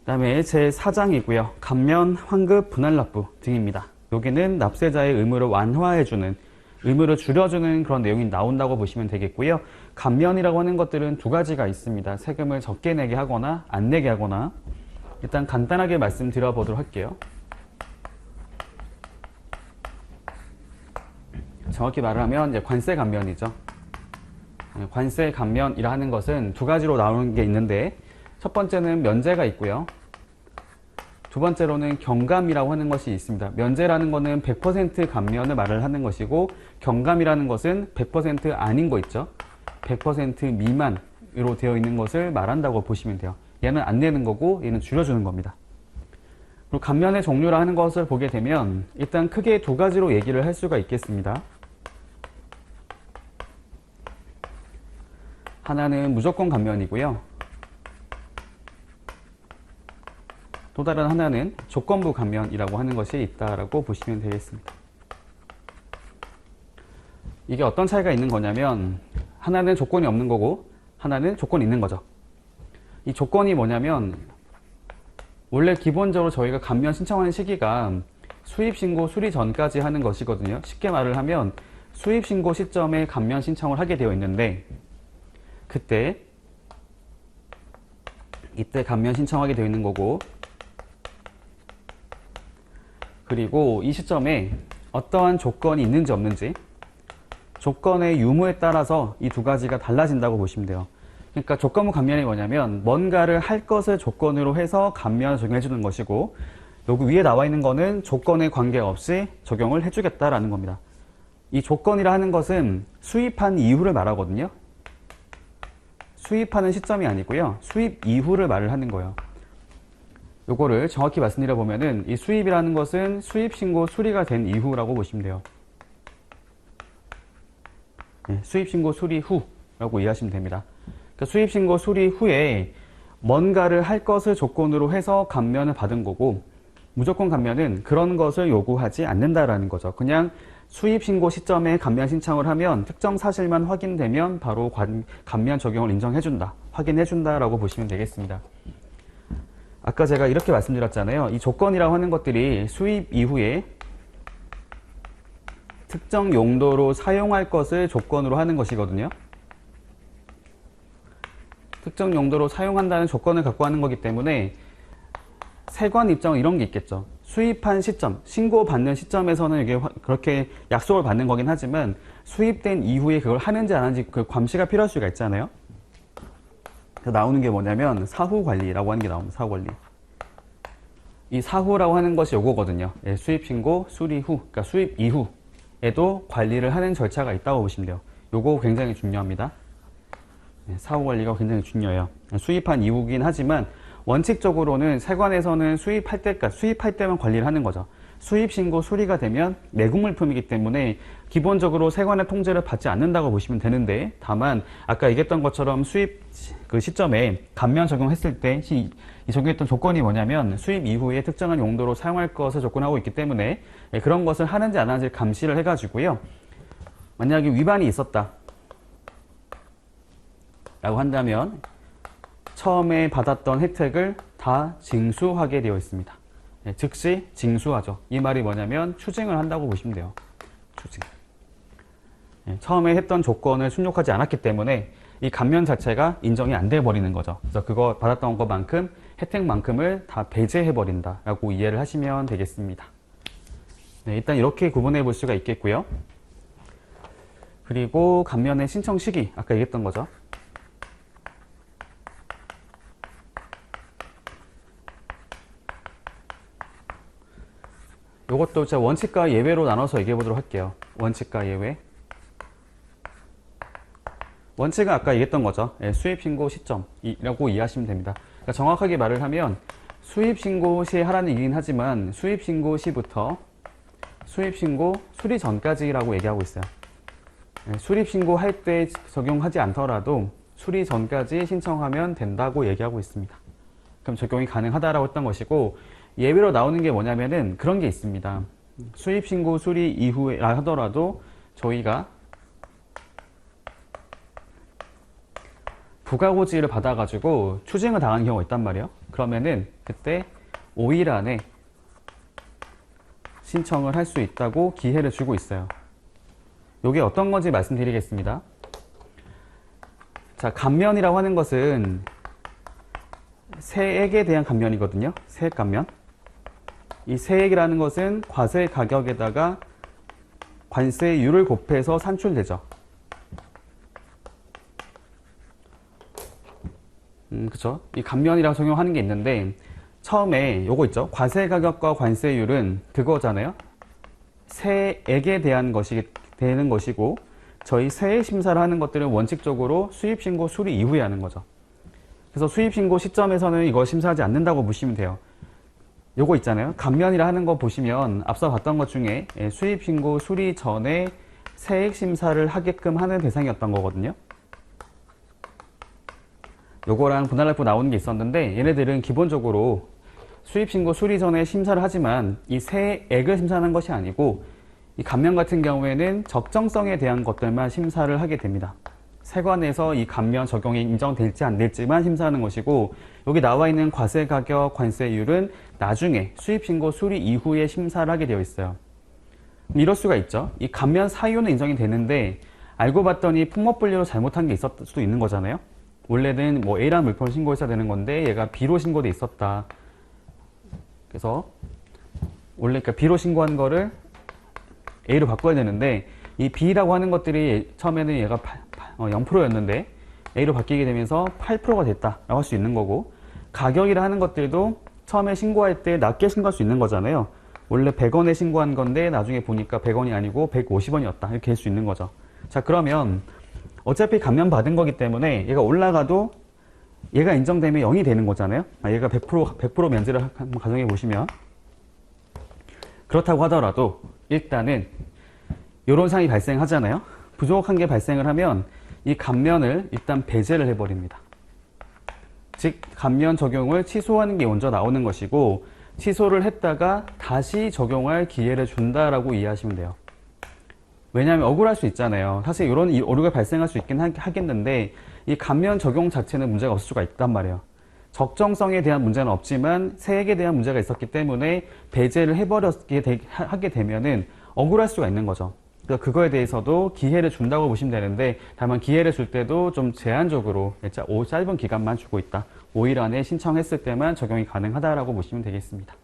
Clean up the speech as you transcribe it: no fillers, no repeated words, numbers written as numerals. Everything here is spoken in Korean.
그다음에 제4장이고요. 감면, 환급, 분할납부 등입니다. 여기는 납세자의 의무를 완화해주는, 의무를 줄여주는 그런 내용이 나온다고 보시면 되겠고요. 감면이라고 하는 것들은 두 가지가 있습니다. 세금을 적게 내게 하거나 안 내게 하거나. 일단 간단하게 말씀드려 보도록 할게요. 정확히 말을 하면 이제 관세 감면이죠. 관세 감면이라 하는 것은 두 가지로 나오는 게 있는데, 첫 번째는 면제가 있고요. 두 번째로는 경감이라고 하는 것이 있습니다. 면제라는 것은 100% 감면을 말을 하는 것이고, 경감이라는 것은 100% 아닌 거 있죠. 100% 미만으로 되어 있는 것을 말한다고 보시면 돼요. 얘는 안 내는 거고 얘는 줄여주는 겁니다. 그리고 감면의 종류라 하는 것을 보게 되면 일단 크게 두 가지로 얘기를 할 수가 있겠습니다. 하나는 무조건 감면이고요. 또 다른 하나는 조건부 감면이라고 하는 것이 있다라고 보시면 되겠습니다. 이게 어떤 차이가 있는 거냐면, 하나는 조건이 없는 거고 하나는 조건이 있는 거죠. 이 조건이 뭐냐면, 원래 기본적으로 저희가 감면 신청하는 시기가 수입신고 수리 전까지 하는 것이거든요. 쉽게 말을 하면 수입신고 시점에 감면 신청을 하게 되어 있는데, 이때 감면 신청하게 되어 있는 거고, 그리고 이 시점에 어떠한 조건이 있는지 없는지, 조건의 유무에 따라서 이 두 가지가 달라진다고 보시면 돼요. 그러니까 조건부 감면이 뭐냐면, 뭔가를 할 것을 조건으로 해서 감면을 적용해 주는 것이고, 여기 위에 나와 있는 거는 조건에 관계없이 적용을 해주겠다라는 겁니다. 이 조건이라 하는 것은 수입한 이후를 말하거든요. 수입하는 시점이 아니고요. 수입 이후를 말을 하는 거예요. 요거를 정확히 말씀드려 보면은, 이 수입이라는 것은 수입신고 수리가 된 이후라고 보시면 돼요. 네, 수입신고 수리 후라고 이해하시면 됩니다. 그러니까 수입신고 수리 후에 뭔가를 할 것을 조건으로 해서 감면을 받은 거고, 무조건 감면은 그런 것을 요구하지 않는다라는 거죠. 그냥 수입신고 시점에 감면 신청을 하면 특정 사실만 확인되면 바로 감면 적용을 인정해준다, 확인해준다라고 보시면 되겠습니다. 아까 제가 이렇게 말씀드렸잖아요. 이 조건이라고 하는 것들이 수입 이후에 특정 용도로 사용할 것을 조건으로 하는 것이거든요. 특정 용도로 사용한다는 조건을 갖고 하는 거기 때문에 세관 입장은 이런 게 있겠죠. 수입한 시점, 신고받는 시점에서는 이게 그렇게 약속을 받는 거긴 하지만, 수입된 이후에 그걸 하는지 안 하는지 그 감시가 필요할 수가 있잖아요. 그래서 나오는 게 뭐냐면 사후 관리라고 하는 게 나옵니다. 사후 관리. 이 사후라고 하는 것이 요거거든요. 예, 수입 신고 수리 후, 그러니까 수입 이후에도 관리를 하는 절차가 있다고 보시면 돼요. 요거 굉장히 중요합니다. 예, 사후 관리가 굉장히 중요해요. 수입한 이후긴 하지만 원칙적으로는 세관에서는 수입할 때만 관리를 하는 거죠. 수입 신고 수리가 되면 내국 물품이기 때문에 기본적으로 세관의 통제를 받지 않는다고 보시면 되는데, 다만 아까 얘기했던 것처럼 수입 그 시점에 감면 적용했을 때 이 적용했던 조건이 뭐냐면, 수입 이후에 특정한 용도로 사용할 것을 조건하고 있기 때문에 그런 것을 하는지 안 하는지 감시를 해가지고요. 만약에 위반이 있었다 라고 한다면 처음에 받았던 혜택을 다 징수하게 되어 있습니다. 즉시 징수하죠. 이 말이 뭐냐면 추징을 한다고 보시면 돼요. 추징. 처음에 했던 조건을 충족하지 않았기 때문에 이 감면 자체가 인정이 안 돼 버리는 거죠. 그래서 그거 받았던 것만큼, 혜택만큼을 다 배제해 버린다라고 이해를 하시면 되겠습니다. 네, 일단 이렇게 구분해 볼 수가 있겠고요. 그리고 감면의 신청 시기, 아까 얘기했던 거죠. 이것도 제가 원칙과 예외로 나눠서 얘기해 보도록 할게요. 원칙과 예외. 원칙은 아까 얘기했던 거죠. 예, 수입신고 시점이라고 이해하시면 됩니다. 그러니까 정확하게 말을 하면 수입신고 시에 하라는 얘기긴 하지만, 수입신고 시부터 수입신고 수리 전까지라고 얘기하고 있어요. 예, 수립신고 할 때 적용하지 않더라도 수리 전까지 신청하면 된다고 얘기하고 있습니다. 그럼 적용이 가능하다라고 했던 것이고, 예외로 나오는 게 뭐냐면은 그런 게 있습니다. 수입신고 수리 이후에 하더라도 저희가 부가고지를 받아가지고 추징을 당하는 경우가 있단 말이에요. 그러면은 그때 5일 안에 신청을 할 수 있다고 기회를 주고 있어요. 이게 어떤 건지 말씀드리겠습니다. 자, 감면이라고 하는 것은 세액에 대한 감면이거든요. 세액 감면. 이 세액이라는 것은 과세 가격에다가 관세율을 곱해서 산출되죠. 그쵸? 이 감면이라고 적용하는 게 있는데, 처음에 요거 있죠? 과세 가격과 관세율은 그거잖아요? 세액에 대한 것이 되는 것이고, 저희 세액 심사를 하는 것들은 원칙적으로 수입신고 수리 이후에 하는 거죠. 그래서 수입신고 시점에서는 이거 심사하지 않는다고 보시면 돼요. 요거 있잖아요. 감면이라 하는 거 보시면 앞서 봤던 것 중에 수입신고 수리 전에 세액 심사를 하게끔 하는 대상이었던 거거든요. 요거랑 분할납부 나오는 게 있었는데 얘네들은 기본적으로 수입신고 수리 전에 심사를 하지만 이 세액을 심사하는 것이 아니고 이 감면 같은 경우에는 적정성에 대한 것들만 심사를 하게 됩니다. 세관에서 이 감면 적용이 인정될지 안 될지만 심사하는 것이고 여기 나와 있는 과세 가격 관세율은 나중에 수입신고 수리 이후에 심사를 하게 되어 있어요. 이럴 수가 있죠. 이 감면 사유는 인정이 되는데 알고 봤더니 품목분류로 잘못한 게 있었을 수도 있는 거잖아요. 원래는 뭐 A라는 물품을 신고했어야 되는 건데 얘가 B로 신고돼 있었다. 그래서 원래 그러니까 B로 신고한 거를 A로 바꿔야 되는데 이 B라고 하는 것들이 처음에는 얘가 0%였는데 A로 바뀌게 되면서 8%가 됐다라고 할 수 있는 거고 가격이라 하는 것들도 처음에 신고할 때 낮게 신고할 수 있는 거잖아요. 원래 100원에 신고한 건데 나중에 보니까 100원이 아니고 150원이었다 이렇게 할 수 있는 거죠. 자, 그러면 어차피 감면 받은 거기 때문에 얘가 올라가도 얘가 인정되면 0이 되는 거잖아요. 얘가 100% 면제를 한번 가정해 보시면 그렇다고 하더라도 일단은 이런 상황이 발생하잖아요. 부족한 게 발생을 하면 이 감면을 일단 배제를 해버립니다. 즉 감면 적용을 취소하는 게 먼저 나오는 것이고 취소를 했다가 다시 적용할 기회를 준다라고 이해하시면 돼요. 왜냐하면 억울할 수 있잖아요. 사실 이런 오류가 발생할 수 있긴 하겠는데 이 감면 적용 자체는 문제가 없을 수가 있단 말이에요. 적정성에 대한 문제는 없지만 세액에 대한 문제가 있었기 때문에 배제를 하게 되면은 억울할 수가 있는 거죠. 그래서 그거에 대해서도 기회를 준다고 보시면 되는데 다만 기회를 줄 때도 좀 제한적으로 짧은 기간만 주고 있다. 5일 안에 신청했을 때만 적용이 가능하다라고 보시면 되겠습니다.